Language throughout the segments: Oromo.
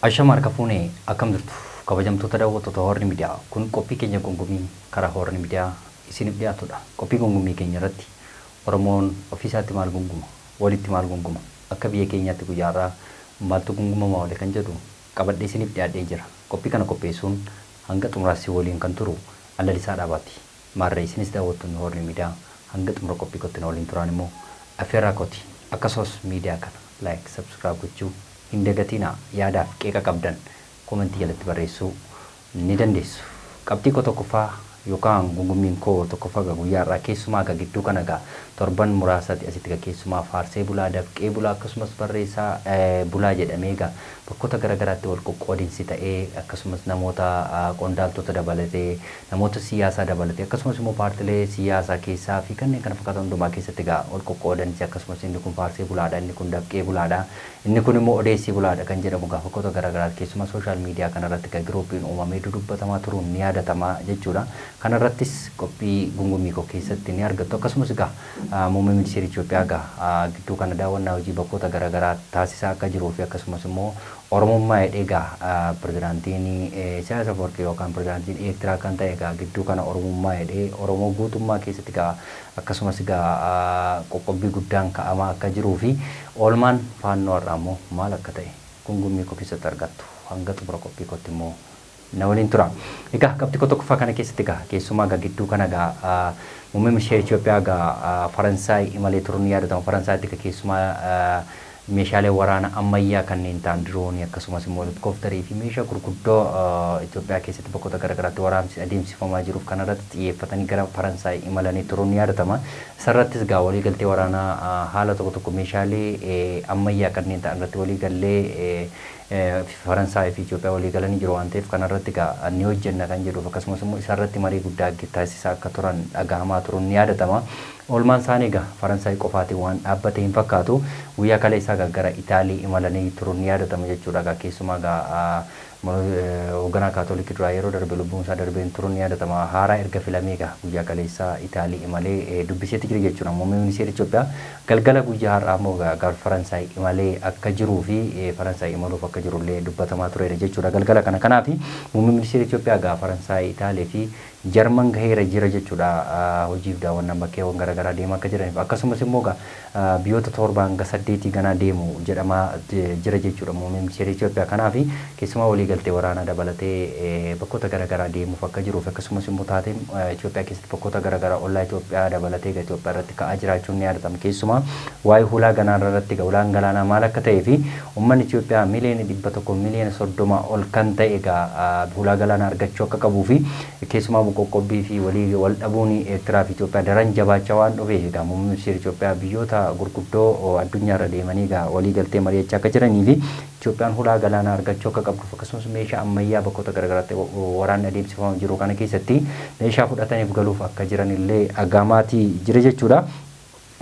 Ashama harka fuunee akkam jirtu kabajamtoota daawwattoota Horni Miidiyaa kun qophii keenya gungumii karaa Horni Miidiyaa isiniif dhiyaatudha. Qophii gungumii keenya irratti Oromoon ofiisaatti maal gunguma, walitti maal gunguma, akka biyya keenyaatti guyyaarraa maaltu gungumama wali kan jedhu qabadhee isiniif dhiyaadhee jira. Qophii kana qopheessuun hanga xumuraatti waliin kan turu Allalisaa Dhaabaati. Maarree isinis daawwattoonni Horni Miidiyaa hanga xumura qophii kottina waliin turan immoo affeerraa kooti. Akkasumas miidiyaa kana like, subscribe gochuu hin dagatinaa. Yaadaaf qeeqa qabdan komentii jalatti barreessuu ni dandeessu. Qabxii koo tokkoffaa yookaan gungummiin koo tokkoffaa guyyaarraa keessumaa gidduu kana torban muraasatti asitti keessumaa faarsee bulaa dafqee bulaa akkasumas barreessaa bulaa jedhamee bakkoota garaagaraatti wal qoqqoodinsi ta'ee akkasumas namoota qondaaltota dabalatee namoota siyaasaa dabalatee akkasumas immoo paartilee siyaasaa keessaa fi kanneen kana fakkaatan hundumaa keessatti wal qoqqoodansi akkasumas inni kun faarsee bulaadha, inni kun dafqee bulaadha, inni kun immoo odeessii bulaadha kan jedhamu bakkoota garaagaraatti keessumaa sooshaal miidiyaa kanarratti giruupiin uumamee dudubbatamaa turuun ni yaadatama jechuudha. Kanarrattis qophii gungumii koo keessatti ni argattu. Akkasumas muummee ministeera Itoophiyaa gidduu kana daawwannaa hojii bakkoota garaagaraa taasisaa akka jiruu fi akkasumas immoo Oromummaa hidhee pirezidaantiin Isaayyaas Afwerqii yookaan pirezidaantiin Eertiraa kan ta'e gidduu kana Oromummaa hidhee Oromoo guutummaa keessatti akkasumas qoqqobbii guddaan ka'amaa akka jiruu fi oolmaan faannoo irraa immoo maal akka ta'e gungumii koo keessatti argattu. Hanga xumura qophii kootti immoo na waliin tura. Egaa qabxii koo tokkoffaa kana keessatti keessumaa gidduu kana muummee ministeera Itoophiyaa Faransaay imalee turuun yaadatamu. Faransaaytti keessumaa meeshaalee waraana ammayyaa kanneen ta'an diroonii akkasumas immoo helikoophitarii fi meeshaa gurguddoo Itoophiyaa keessatti bakkoota garaagaraatti waraansi adeemsifamaa jiruuf kanarratti xiyyeeffatanii gara Faransaay imalanii turuun yaadatama. Isarrattis waliigaltee waraanaa haala tokko meeshaalee ammayyaa kanneen ta'an irratti waliigallee Faransaay fi Itoophiyaa waliigalanii jiru waan ta'eef kanarratti ni hojjenna kan jedhuuf akkasumas immoo isarratti marii guddaa taasisaa akka turan dhagahamaa turuun ni yaadatama. Oolmaan isaanii Faransaay qofaatiin waan dhaabbate hin fakkaatu. Guyyaa kaleessaa gara Itaalii imalanii turuun ni yaadatama jechuudha. Keessumaa hoogganaa kaatoolikii duraa yeroo darbe lubbuun isaa darbeen turuun ni yaadatama. Haaraa erga filamee guyyaa kaleessaa Itaalii imalee dubbiseetti jira jechuudha. Muummee ministeera Itoophiyaa galgala guyyaa har'aa immoo gara Faransaay imalee akka jiruu fi Faransaay imaluuf akka jirullee dubbatamaa tureera jechuudha. Galgala kana kanaaf muummee ministeera Itoophiyaa Faransaay, Itaalii fi Jarman gaheera jira jechuudha. Hojiif daawwannaa bakkeewwan garaagaraa deemaa akka jiraniif akkasumas immoo biyyoota torbaan hanga 8 ganaa deemu jedhamaa jira jechuudha muummee ministeera Itoophiyaa. Kanaaf keessumaa waliigaltee waraanaa dabalatee bakkoota garaagaraa deemuuf akka jiruuf akkasumas immoo taateen Itoophiyaa keessatti bakkoota garaagaraa ollaa Itoophiyaa dabalatee Itoophiyaa irratti ka'aa jiraachuun ni yaadatama. Keessumaa waa'ee hulaa galaanaa irratti ulaan galaanaa maal akka ta'ee fi uummanni Itoophiyaa miliyoona 100 miliyoona 30 ol kan ta'e hulaa galaanaa argachuu akka qabuu fi keessumaa qoqqobbii fi wal dhabuun Eertiraa fi Itoophiyaa daran jabaachaa waan dhufeef muummee ministeera Itoophiyaa biyyoota gurguddoo addunyaarra deemanii waliigaltee mari'achaa akka jiranii fi Itoophiyaan hulaa galaanaa argachuu akka qabduuf akkasumas meeshaa ammayyaa bakkoota garaagaraatti waraanni adeemsifamaa jiru kana keessatti meeshaa fudhataniif galuuf akka jiran illee agamaatii jira jechuudha.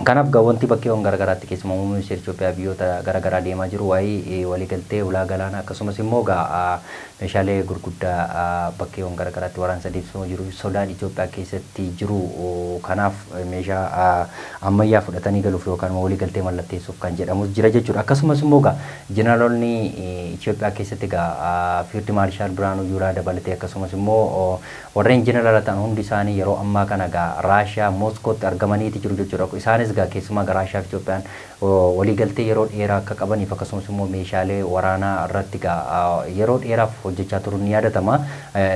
Kanaaf wanti bakkeewwan garaagaraatti keessumaa muummee ministeera Itoophiyaa biyyoota garaagaraa deemaa jiru waa'ee waliigaltee hulaa galaanaa akkasumas immoo meeshaalee gurguddaa bakkeewwan garaagaraatti waraansa adeemsifamaa jiru sodaan Itoophiyaa keessatti jiru kanaaf meeshaa ammayyaa fudhatanii galuuf yookaan waliigaltee mallatteessuuf kan jedhamus jira jechuudha. Akkasumas immoo jeneraalonni Itoophiyaa keessatti Fiild Maarshaal Biraanuu Juulaa dabalatee akkasumas immoo warreen jeneraala ta'an hundi isaanii yeroo ammaa kana Raashiyaa Mooskootti argamaniiti jiru jechuudha. Isaanis keessumaa Raashiyaa fi Itoophiyaan waliigaltee yeroo dheeraa akka qabaniif akkasumas immoo meeshaalee waraanaa irratti yeroo dheeraaf hojjechaa turuun ni yaadatama.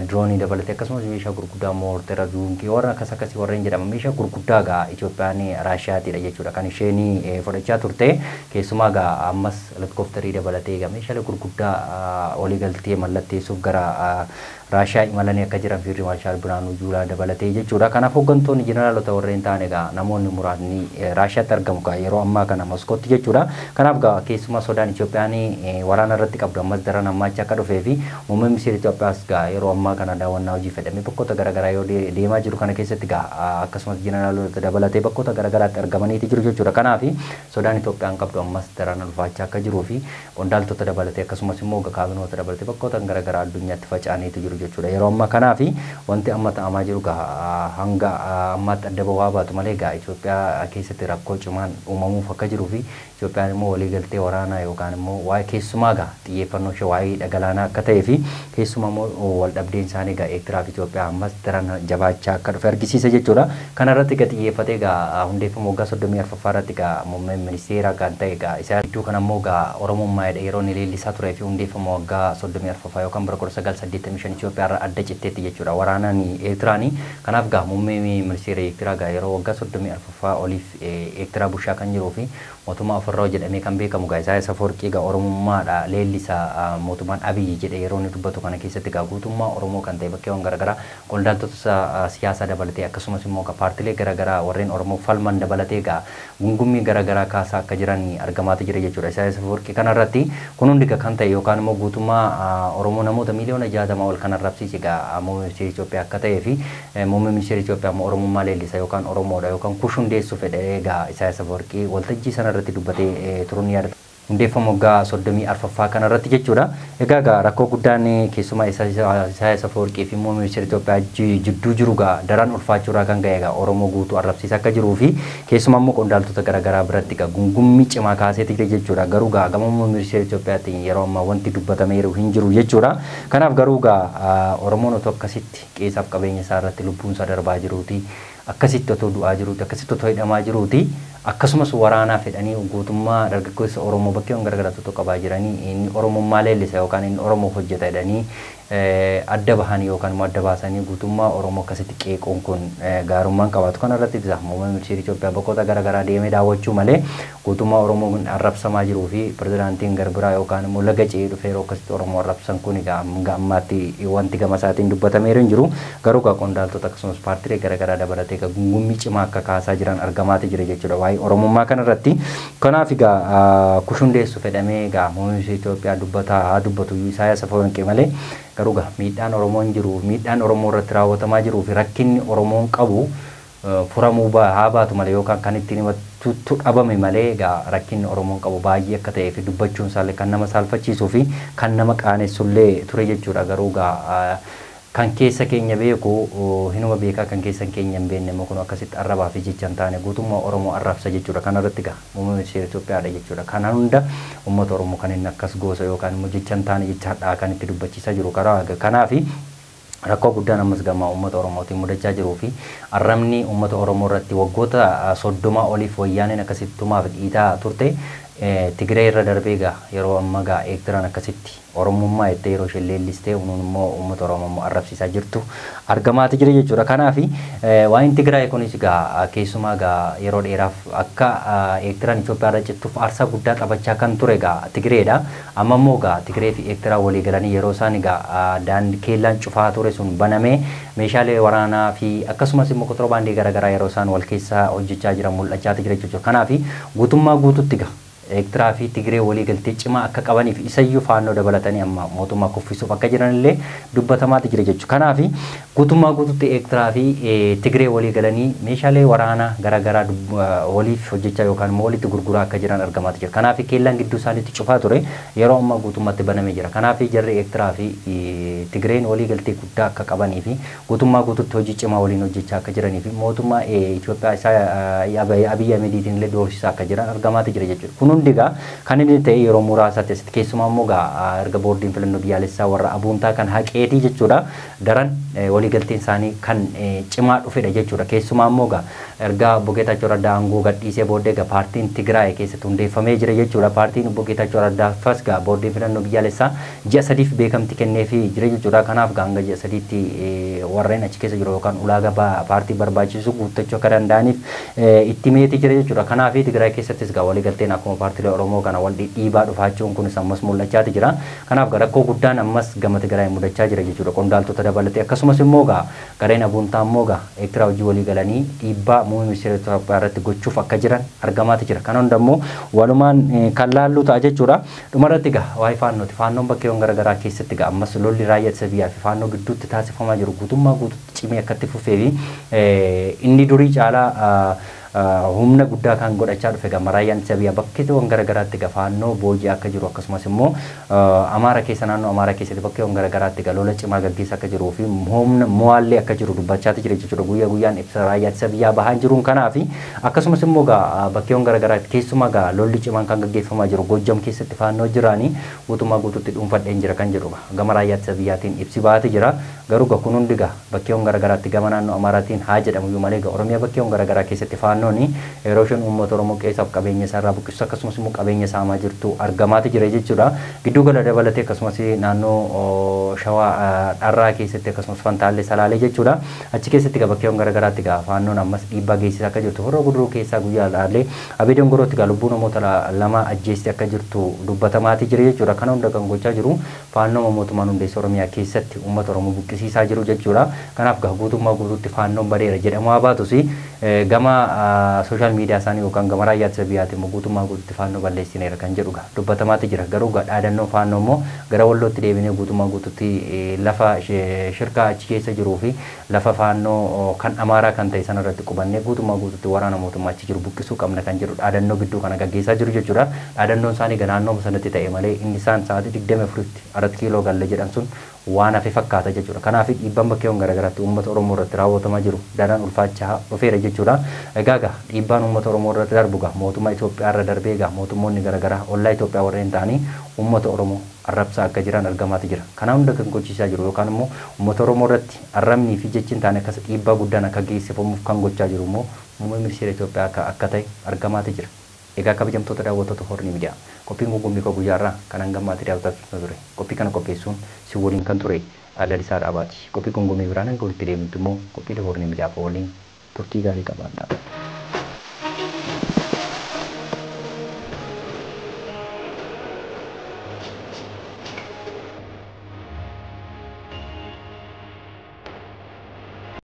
Diroonii dabalatee akkasumas meeshaa gurguddaa moorteera duunkii warra akkasii warreen jedhama meeshaa gurguddaa Itoophiyaan Raashiyaatidha jechuudha kan isheen fudhachaa turte. Keessumaa ammas helikoophitarii dabalatee meeshaalee gurguddaa waliigaltee mallatteessuuf gara Raashiyaa imalanii akka jiran Fiild Maarshaal Biraanuu Juulaa dabalatee jechuudha. Kanaaf hooggantoonni jeneraalota warreen ta'an namoonni muraasni Raashiyaatti argamu yeroo ammaa kana Moskootti jechuudha. Kanaaf keessumaa sodaan Itoophiyaan waraana irratti qabdu ammas daran hammaachaa akka dhufee fi muummee ministeera Itoophiyaas yeroo ammaa kana daawwannaa hojii fedhamee bakkoota garaagaraa yoo deemaa jiru kana keessatti akkasumas jeneraalota dabalatee bakkoota garaagaraatti argamaniiti jiru jechuudha. Kanaaf sodaan Itoophiyaan qabdu ammas daran ulfaachaa akka jiruu fi qondaaltota dabalatee akkasumas immoo kaabinoota dabalatee bakkoota garaagaraa addunyaatti faca'aniitu jiru jiru jechuudha. Yeroo ammaa kanaafi wanti amma ta'amaa jiru hanga ammaatti adda ba'aa baatu malee Itoophiyaa keessatti rakkoo cimaan uumamuuf akka jiruu fi Itoophiyaan immoo waliigaltee waraanaa yookaan immoo waa'ee keessumaa xiyyeeffannoo ishee waa'ee dhagalaanaa akka ta'ee fi keessumaa immoo wal dhabdeen isaanii Eertiraa fi Itoophiyaa ammas daran jabaachaa akka dhufe argisiisa jechuudha. Kana irratti xiyyeeffatee hundeeffama waggaa 34ffaa irratti muummeen ministeera kan ta'e isa hedduu kan ammoo Oromummaadha yeroo inni leellisaa turee fi hundeeffama waggaa 34ffaa yookaan bara 1985 Itoophiyaa irraa adda citteetti jechuudha. Waraanaan Eertiraanii kanaaf muummee ministeera Eertiraa yeroo waggaa 34ffaa oliif Eertiraa bushaa kan jiruu fi mootummaa ofirraa jedhamee kan beekamu Isaayyaas Afwerqii Oromummaadha leellisa mootummaan Abiyyi jedhee yeroo inni dubbatu kana keessatti guutummaa Oromoo kan ta'e bakkeewwan garaagaraa qondaaltota siyaasaa dabalatee akkasumas immoo paartilee garaagaraa warreen Oromoo falman dabalatee gungummii garaagaraa kaasaa akka jiran argamaatu jira jechuudha. Isaayyaas Afwerqii kanarratti kun hundi kan ta'e yookaan immoo guutummaa Oromoo namoota miliyoona 60 ol kan arrabsiise muummee ministeera Itoophiyaa akka ta'ee fi muummee ministeera Itoophiyaa immoo Oromummaa leellisa yookaan Oromoodha yookaan kushundeessu fedhee Isaayyaas Afwerqii waltajjii sana irratti dubbatee turuun yaadata. Hundeeffama waggaa 34ffaa kana irratti jechuudha. Egaa rakkoo guddaan keessumaa Isaayyaas Afwerqii fi muummee ministeera Itoophiyaa jidduu jiru daran ulfaachuurraa kan ga'e Oromoo guutuu arrabsiisaa akka jiruu fi keessumaa immoo qondaaltota garaagaraa biratti gungummii cimaa kaasee ture jechuudha. Garuu gama muummee ministeera Itoophiyaatiin yeroo ammaa wanti dubbatamee hin jiru jechuudha. Kanaaf garuu Oromoon otoo akkasitti qeessaaf qabeenya isaa irratti lubbuun isaa darbaa jiruuti. Akkasitti otoo du'aa jiruuti akkasitti otoo hidhamaa jiruuti akkasumas waraanaa fedhanii guutummaa dargaggoota Oromoo bakkeewwan garaagaraatti otoo qabaa jiranii inni Oromummaa leellisa yookaan inni Oromoo hojjeta jedhanii adda bahanii yookaan immoo adda baasanii guutummaa Oromoo akkasitti qeequun kun gaarummaan qabaatu. Kana irratti muummee ministeera Itoophiyaa bakkoota garaagaraa deemee daawwachuu malee guutummaa Oromoo kun arrabsamaa jiruu fi pirezidaantiin garbiraa yookaan immoo laga ce'ee dhufee yeroo akkasitti Oromoo arrabsan kun ammaatti wanti gama isaatiin dubbatameera hin jiru. Garuu qondaaltota akkasumas paartilee garaagaraa dabalatee gungummii cimaa akka kaasaa jiran argamaatu jira jechuudha waa'ee Oromummaa kana irratti. Kanaaf kushundeessu fedhamee muummee ministeera Itoophiyaa dubbatu Isaayyaas Afwerqii malee garuu miidhaan Oromoon jiru miidhaan Oromoo irratti raawwatamaa jiruu fi rakkinni Oromoon qabu furamuu haa baatu malee yookaan kan ittiin himattuutu dhabame malee rakkinni Oromoon qabu baay'ee akka ta'ee fi dubbachuun isaallee kan nama saalfachiisuu fi kan nama qaanessullee ture jechuudha. Garuu kan keessa keenya beeku hinuma beekaa kan keessa keenya hin beekne immoo kun akkasitti arrabaa fi jecha hin taane guutummaa Oromoo arrabsa jechuudha. Kana irratti muummee ministeera Itoophiyaadha jechuudha. Kana hunda uummata Oromoo kan inni akkas goosa yookaan immoo jecha hin taane jecha hadhaa kan itti dubbachiisaa jiru kanaaf rakkoo guddaan ammas gama uummata Oromootiin mudachaa jiruu fi arrabni uummata Oromoo irratti waggoota 30 oliif wayyaaneen akkasitti tumaaf dhiitaa turte Tigree irra darbee yeroo ammaa Eertiraan akkasitti Oromummaa itti yeroo isheen leellistee immoo uummata Oromoo arrabsiisaa jirtu argamaati jira jechuudha. Kanaaf waa'een Tigraay kunis keessumaa yeroo dheeraaf akka Eertiraan Itoophiyaa irra cittuuf aarsaa guddaa qabachaa kan ture Tigreedha. Amma immoo Tigree fi Eertiraan walii galanii yeroo isaan keellaan cufaa ture sun banamee meeshaalee waraanaa fi akkasumas immoo kontiroobaandii garaagaraa yeroo isaan wal keessa hojjechaa jiran mul'achaa jira jechuudha. Kanaaf guutummaa guututti Eertiraa fi Tigree walii galtee cimaa akka qabaniif isayyuu faannoo dabalatanii amma mootummaa kuffisuuf akka jiranillee dubbatamaati jira jechuudha. Kanaaf guutummaa guututti Eertiraa fi Tigree walii galanii meeshaalee waraanaa garaagaraa waliif hojjechaa yookaan immoo walitti gurguraa akka jiran argamaati jira. Kanaaf keellaan gidduu isaaniitti cufaa ture yeroo ammaa guutummaatti banamee jira. Kanaaf jarri Eertiraa fi Tigreen walii galtee guddaa akka qabanii fi guutummaa guututti hojii cimaa waliin hojjechaa akka jiranii fi mootummaa Itoophiyaa Abiyyi Ahmediitiin illee doorsisaa akka jiran argamaati jira jechuudha. Hundigaa kan inni ta'e yeroo muraasaatti asitti keessumaa immoo erga boordiin filannoo biyyaalessaa warra abuuntaa kan haqeetii jechuudha. Daran waliigalteen isaanii kan cimaa dhufedha jechuudha. Keessumaa immoo erga Bogeetachoo Raddaa aangoo gadhiisee booddee paartiin Tigraay keessatti hundeeffamee jira jechuudha. Paartiin Bogeetachoo Raddaa fas boordiin filannoo biyyaalessaa ji'a sadiif beekamti kenneefii jira jechuudha. Kanaaf hanga ji'a sadiitti warreen achi keessa jiru yookaan ulaagaa paartii barbaachisu guuttachuu akka danda'aniif itti meetii jira jechuudha. Kanaaf Tigraay keessattis waliigalteen akkuma paartilee Oromoo kana wal dhiibaa dhufaachuun kunis ammas mul'achaa jira. Kanaaf rakkoo guddaan ammas gama Tigraay mudachaa jira jechuudha. Qondaaltota dabalatee akkasumas immoo gareen abuuntaa immoo Eertiraa hojii walii galanii dhiibbaa muummee ministeera Itoophiyaa irratti gochuuf akka jiran argamaati jira. Kana hunda immoo walumaan kan laallu ta'a jechuudha. Dhumarratti waa'ee faannooti. Faannoon bakkeewwan garaagaraa keessatti ammas lolli raayyaa ittisa biyyaa fi faannoo gidduutti taasifamaa jiru guutummaa guutuutti cimee akkatti fufee fi inni durii caalaa humna guddaa kan godhachaa dhufe gama raayyaan ittisa biyyaa bakkeewwan garaagaraatti faannoo boojii akka jiru akkasumas immoo Amaara keessa naannoo Amaara keessatti bakkeewwan garaagaraatti lola cimaa gaggeessaa akka jiruu fi humna mo'aallee akka jiru dubbachaa jira jechuudha guyyaa guyyaan ibsa raayyaa ittisa biyyaa bahaan jiruun kanaaf akkasumas immoo bakkeewwan garaagaraatti keessumaa lolli cimaan kan gaggeeffamaa jiru Gojjam keessatti faannoo jiraanii guutummaa guutuutti dhuunfadheen jira kan jedhu gama raayyaa ittisa biyyaatiin ibsi baatee jira garuu kun hundi bakkeewwan garaagaraatti gama naannoo Amaaraatiin haa jedhamu malee Oromiyaa bakkeewwan garaagaraa keessatti faannooni erooshin uummata Oromoo keessaaf qabeenya isaarraa buqqisu akkasumas immoo qabeenya saamaa jirtu argamaati jira jechuudha gidduu gala dabalatee akkasumas naannoo Shawaa Dharraa keessatti akkasumas Fantaallee Salaalee jechuudha achi keessatti bakkeewwan garaagaraatti faannoon ammas dhiibbaa geessisaa akka jirtu Horroo Guduruu keessaa guyyaa laalee Abee Dongorootti lubbuu namoota lama ajjeesti akka jirtu dubbatamaati jira jechuudha kana hunda kan gochaa jiru faannoo mootummaan hundeessa Oromiyaa keessatti uummata Oromoo buqqisiisaa jiru jechuudha kanaaf guutummaa guutuutti faannoon bareera jedhamaa baatus gama social media isaanii yookaan gama raayyaa ittisa biyyaatiin guutummaa guutuutti faannoo balleessineera kan jedhuga dubbatamaati jira garuu dhaadannoo faannoo immoo gara wallootti deebinee guutummaa guutuutti lafa shirkaa achi keessa jiruu fi lafa faannoo kan Amaaraa kan ta'e sanarratti qubannee guutummaa guutuutti waraana mootummaa achi jiru buqqisuu qabna kan jedhu dhaadannoo gidduu kana gaggeessaa jiru jechuudha dhaadannoon isaanii naannoo sanatti ta'e malee inni isaan sa'aatii 24tti arat kiiloo galle jedhan sun waan hafe fakkaata jechuudha kanaaf dhiibbaan bakkeewwan garaagaraatti uummata Oromoo irratti raawwatamaa jiru daran ulfaachaa dhufeera jechuudha egaa dhiibbaan uummata Oromoo irratti darbu mootummaa Itoophiyaa irra darbee mootummoonni garaagaraa ollaa Itoophiyaa warreen ta'anii uummata Oromoo arrabsaa akka jiran argamaati jira kana hunda kan gochiisaa jiru yookaan immoo uummata Oromoo irratti arrabnii fi jechiin taane akkas dhiibbaa guddaan akka geessifamuuf kan gochaa jiru immoo muummee ministeera Itoophiyaa akka ta'e argamaati jira egaa kabajamtoota daawwattoota Horni Miidiyaa qophiin guggumii koo guyyaarraa kan hangammaatti daawwataa ture qophii kana qopheessuun si waliin kan ture Lalisaa Dhaabaati qophii guggumii biraan hanga walitti deemnutti immoo qophii Horni Miidiyaa waliin turtii gaarii qabaadhaa.